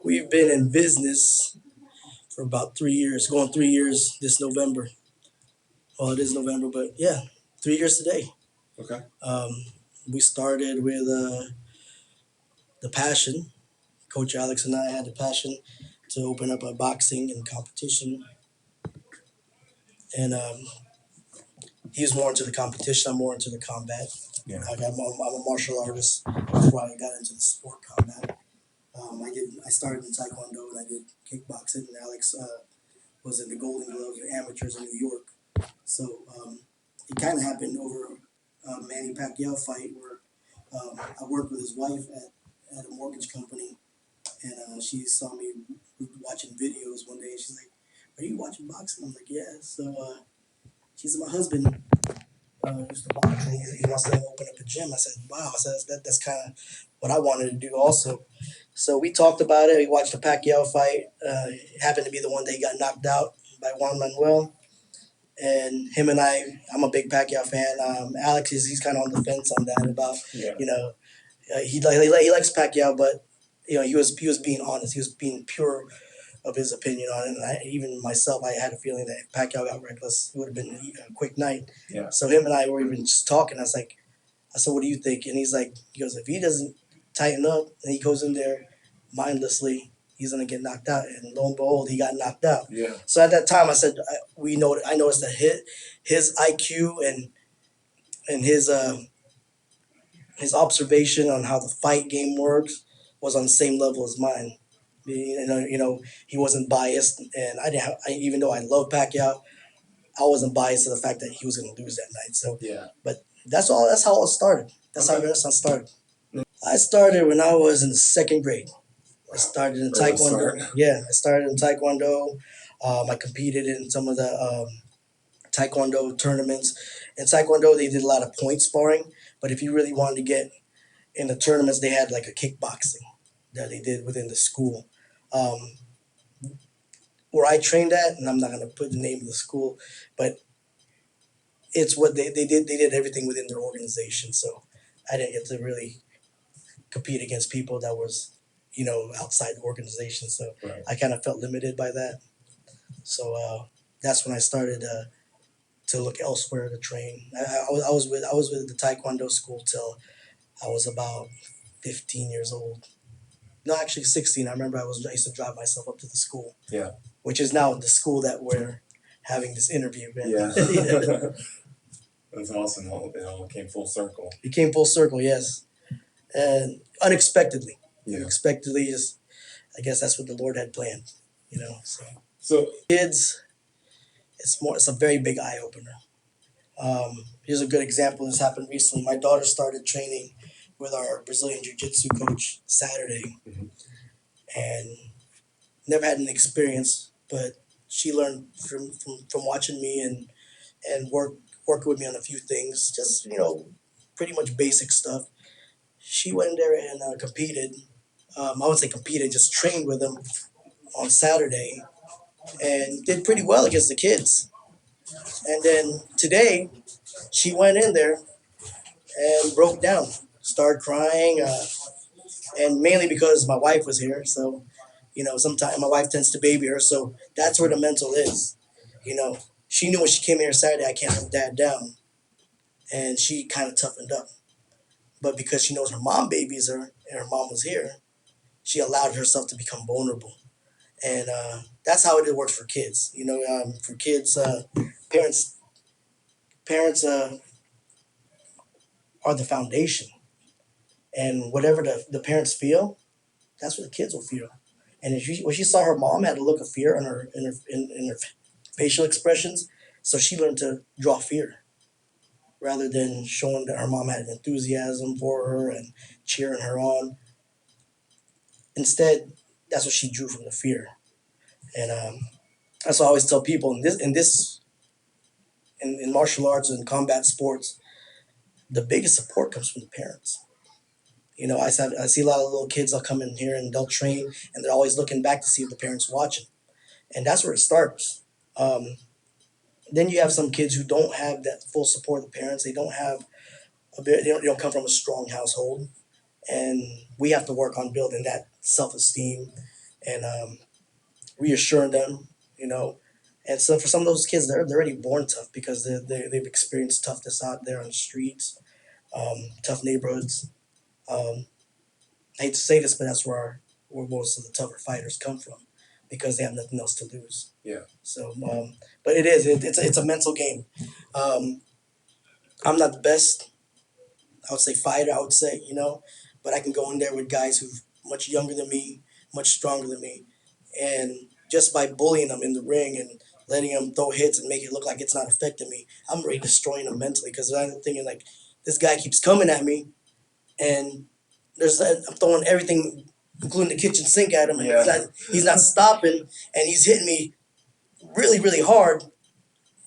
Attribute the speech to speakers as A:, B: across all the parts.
A: We've been in business for about 3 years, going 3 years this November. Well, it is November, but yeah, 3 years today.
B: Okay.
A: Um, we started with the passion. Coach Alex and I had the passion to open up a boxing and competition, and he's more into the competition. I'm more into the combat.
B: Yeah.
A: I'm a martial artist. That's why I got into the sport combat. I started in Taekwondo and I did kickboxing. And Alex was in the Golden Glove amateurs in New York. So it kind of happened over a Manny Pacquiao fight where I worked with his wife at a mortgage company, and she saw me watching videos one day, and she's like, "Are you watching boxing?" I'm like, "Yeah." So she said, "My husband used to box, and he wants to open up a gym." I said, "Wow." I said, That's kind of what I wanted to do also." So we talked about it. We watched the Pacquiao fight. It happened to be the one that he got knocked out by Juan Manuel. And him and I'm a big Pacquiao fan. Alex he's kind of on the fence on that about
B: Yeah.
A: you know he likes Pacquiao, but he was being honest. He was being pure of his opinion on it. And even myself, I had a feeling that if Pacquiao got reckless, it would have been a quick night.
B: Yeah.
A: So him and I were even just talking. I said, "What do you think?" And he goes, "If he doesn't tighten up and he goes in there mindlessly, he's gonna get knocked out." And lo and behold, he got knocked out.
B: Yeah.
A: So at that time, I said, I noticed that his IQ and his observation on how the fight game works was on the same level as mine. He wasn't biased, and I didn't. Even though I love Pacquiao, I wasn't biased to the fact that he was going to lose that night. So,
B: Yeah.
A: but that's all. That's how it started. That's how
B: Okay.
A: Renaissance started. I started when I was in the second grade. I started in
B: Early
A: Taekwondo.
B: start.
A: Yeah, I started in Taekwondo. I competed in some of the Taekwondo tournaments. In Taekwondo, they did a lot of point sparring. But if you really wanted to get in the tournaments, they had like a kickboxing that they did within the school. Um, where I trained at, and I'm not going to put the name of the school, but it's what they did. They did everything within their organization. So I didn't get to really compete against people that was, outside the organization. So
B: Right.
A: I kind of felt limited by that. So that's when I started to look elsewhere to train. I was with the Taekwondo school till I was about 15 years old. No, actually 16. I used to drive myself up to the school.
B: Yeah.
A: Which is now the school that we're having this interview in.
B: Yeah. That's awesome. It all came full circle.
A: It came full circle, yes, and unexpectedly.
B: Yeah.
A: Unexpectedly, just I guess that's what the Lord had planned. So
B: So
A: kids, it's a very big eye opener. Here's a good example. This happened recently. My daughter started training with our Brazilian Jiu-Jitsu coach Saturday,
B: Mhm.
A: and never had an experience, but she learned from watching me and working with me on a few things, just pretty much basic stuff. She went in there and competed. I would say competed, just trained with them on Saturday, and did pretty well against the kids. And then today, she went in there and broke down, started crying, and mainly because my wife was here. So, sometimes my wife tends to baby her, so that's where the mental is. You know, she knew when she came here Saturday, I can't let dad down, and she kind of toughened up. But because she knows her mom babies her and her mom was here, she allowed herself to become vulnerable. And that's how it works for kids. For kids, parents parents are the foundation, and whatever the parents feel, that's what the kids will feel. And when she saw her mom had a look of fear in her facial expressions, so she learned to draw fear rather than showing that her mom had enthusiasm for her and cheering her on. Instead, that's what she drew from the fear. And that's what I always tell people in martial arts and combat sports, the biggest support comes from the parents. I see a lot of little kids. They'll come in here and they'll train, and they're always looking back to see if the parents watching, and that's where it starts. Um, then you have some kids who don't have that full support of the parents. They don't have they don't come from a strong household, and we have to work on building that self esteem and reassuring them, you know. And so for some of those kids, they're already born tough because they've experienced toughness out there on the streets, tough neighborhoods. Um, I hate to say this, but that's where most of the tougher fighters come from because they have nothing else to lose.
B: Yeah.
A: So, but it's a mental game. Um, I'm not the best, I would say, fighter. I would say, but I can go in there with guys who much younger than me, much stronger than me, and just by bullying them in the ring and letting them throw hits and make it look like it's not affecting me, I'm already destroying them mentally because I'm thinking like this guy keeps coming at me and I'm throwing everything, including the kitchen sink at him, and he's not stopping, and he's hitting me really really hard,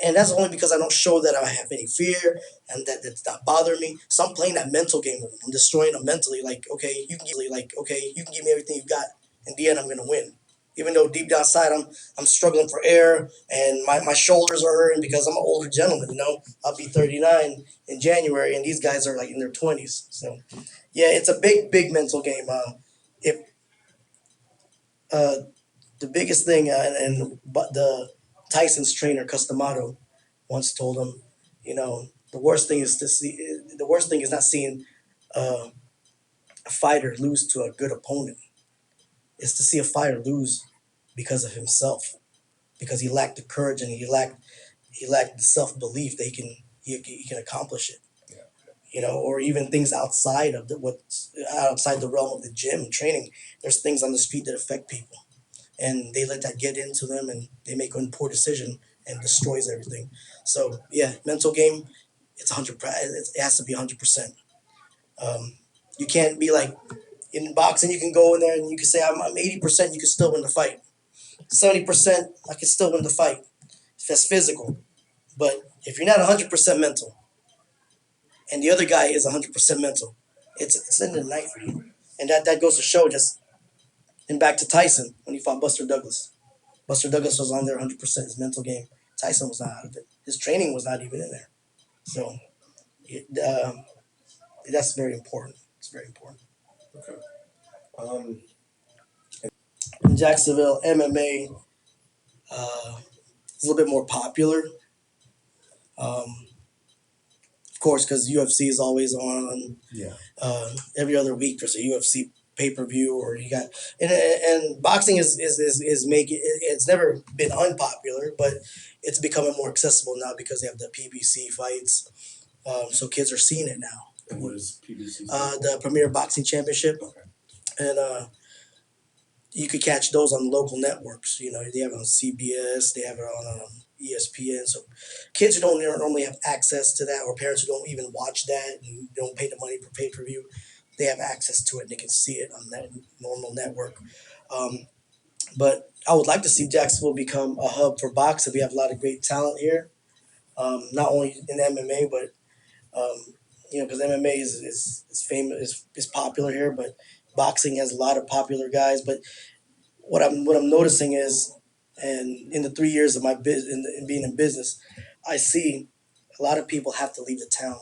A: and that's only because I don't show that I have any fear and that that's not bothering me. So I'm playing that mental game with them. I'm destroying them mentally. Like, okay, you can give me everything you got. In the end, I'm gonna win. Even though deep down inside I'm struggling for air and my shoulders are hurting because I'm an older gentleman. I'll be 39 in January, and these guys are like in their 20s. So yeah, it's a big mental game. If uh, the biggest thing, but the Tyson's trainer Customato once told him, the worst thing is not seeing uh, a fighter lose to a good opponent. It's to see a fighter lose because of himself, because he lacked the courage and he lacked the self belief that he can accomplish it.
B: Yeah.
A: Or even things outside of what's outside the realm of the gym and training. There's things on the street that affect people, and they let that get into them, and they make one poor decision and destroys everything. So yeah, mental game, it's 100. It has to be 100%. You can't be like in boxing. You can go in there and you can say I'm 80%. You can still win the fight. 70%, I can still win the fight. That's physical. But if you're not 100% mental, and the other guy is 100% mental, it's in the night for you. And that goes to show just. And back to Tyson when he fought Buster Douglas. Buster Douglas was on there 100%. His mental game. Tyson was not out of it. His training was not even in there. So it, that's very important. It's very important.
B: Okay. Um,
A: In Jacksonville, MMA is a little bit more popular. Of course, because UFC is always on.
B: yeah.
A: Every other week there's a UFC pay per view, or you got and boxing is making it's never been unpopular, but it's becoming more accessible now because they have the PBC fights. So kids are seeing it now.
B: And what is PBC?
A: The Premier Boxing Championship,
B: Okay.
A: and you could catch those on local networks. They have it on CBS, they have it on ESPN. So kids who don't normally have access to that, or parents who don't even watch that and don't pay the money for pay per view, they have access to it and they can see it on that normal network. Um, but I would like to see Jacksonville become a hub for boxing. We have a lot of great talent here, not only in MMA, but because MMA is famous, is popular here, but boxing has a lot of popular guys. But what I'm noticing is, and in the 3 years of my in being in business, I see a lot of people have to leave the town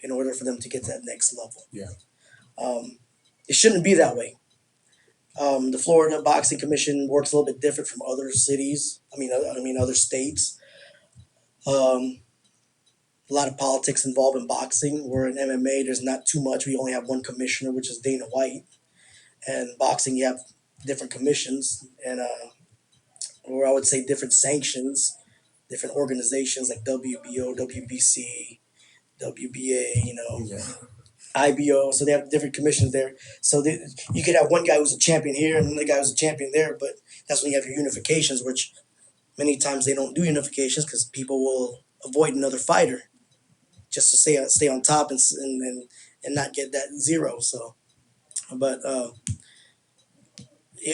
A: in order for them to get to that next level.
B: Yeah.
A: It shouldn't be that way. The Florida Boxing Commission works a little bit different from other cities. I mean other states. Um, a lot of politics involved in boxing. Where in MMA, there's not too much. We only have one commissioner, which is Dana White. And boxing, you have different commissions, and or I would say different sanctions, different organizations like WBO, WBC, WBA,
B: Yeah.
A: IBO. So they have different commissions there. So you could have one guy who's a champion here and another guy who's a champion there, but that's when you have your unifications, which many times they don't do unifications because people will avoid another fighter just to stay on top and not get that zero. So, but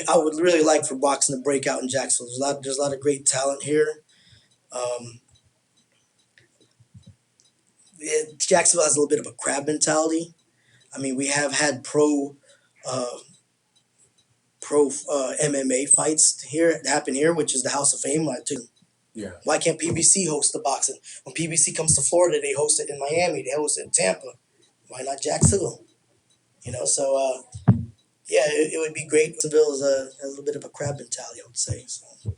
A: I would really like for boxing to break out in Jacksonville. There's a lot of great talent here. Um, Jacksonville has a little bit of a crab mentality. I mean, we have had uh, pro MMA fights here happen here, which is the House of Fame.
B: Yeah.
A: Why can't PBC host the boxing? When PBC comes to Florida, they host it in Miami. They host it in Tampa. Why not Jacksonville? So yeah, it would be great. Jacksonville has a little bit of a crab mentality, I would say. So.